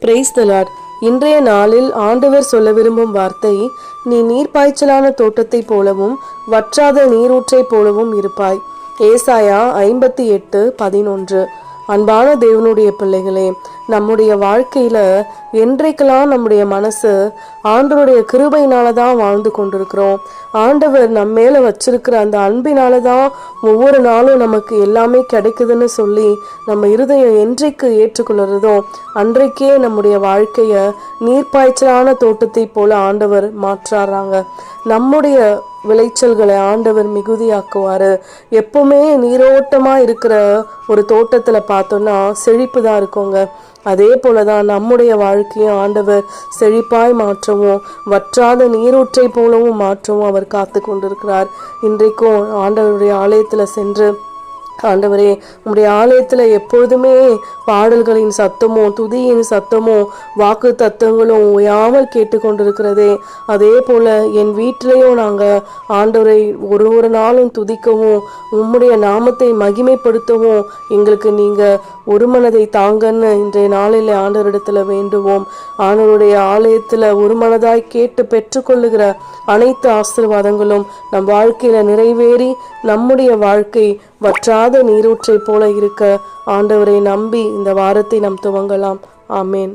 Praise the Lord. இன்றைய நாளில் ஆண்டவர் சொல்ல விரும்பும் வார்த்தை, நீ நீர்ப்பாய்ச்சலான தோட்டத்தைப் போலவும் வற்றாத நீரூற்றைப் போலவும் இருப்பாய். ஏசாயா 58:11. அன்பான தேவனுடைய பிள்ளைகளே, நம்முடைய வாழ்க்கையில என்றைக்கெல்லாம் நம்முடைய மனசு ஆண்டவருடைய கிருபையினால தான் வாழ்ந்து கொண்டிருக்கிறோம், ஆண்டவர் நம்ம மேல வச்சிருக்கிற அந்த அன்பினால தான் ஒவ்வொரு நாளும் நமக்கு எல்லாமே கிடைக்குதுன்னு சொல்லி நம்ம இருதயம் என்றைக்கு ஏற்றுக்கொள்கிறதோ அன்றைக்கே நம்முடைய வாழ்க்கைய நீர்ப்பாய்ச்சலான தோட்டத்தை போல ஆண்டவர் மாற்றாராங்க. நம்முடைய விளைச்சல்களை ஆண்டவர் மிகுதியாக்குவாரு. எப்பவுமே நீரோட்டமா இருக்கிற ஒரு தோட்டத்துல பார்த்தோம்னா செழிப்பு தான் இருக்குங்க. அதே போலதான் நம்முடைய வாழ்க்கையை ஆண்டவர் செழிப்பாய் மாற்றவும் வற்றாத நீரூற்றை போலவும் மாற்றவும் அவர் காத்து கொண்டிருக்கிறார். இன்றைக்கும் ஆண்டவருடைய ஆலயத்துல சென்று, ஆண்டவரே உம்முடைய ஆலயத்துல எப்பொழுதுமே பாடல்களின் சத்தமோ துதியின் சத்தமோ வாக்கு தத்துவங்களும் ஓயாமல் கேட்டுக்கொண்டிருக்கிறதே, அதே போல என் வீட்டிலையும் நாங்க ஆண்டவரை ஒரு நாளும் துதிக்கவும் உம்முடைய நாமத்தை மகிமைப்படுத்தவும் எங்களுக்கு நீங்க ஒரு மனதை தாங்கன்னு இன்றைய நாளில் ஆண்டவரிடத்துல வேண்டுவோம். ஆண்டவருடைய ஆலயத்துல ஒரு மனதாய் கேட்டு பெற்றுக்கொள்ளுகிற அனைத்து ஆசீர்வாதங்களும் நம் வாழ்க்கையில நிறைவேறி நம்முடைய வாழ்க்கை வற்றாத நீரூற்றை போல இருக்க ஆண்டவரை நம்பி இந்த வாரத்தை நாம் துவங்கலாம். ஆமேன்.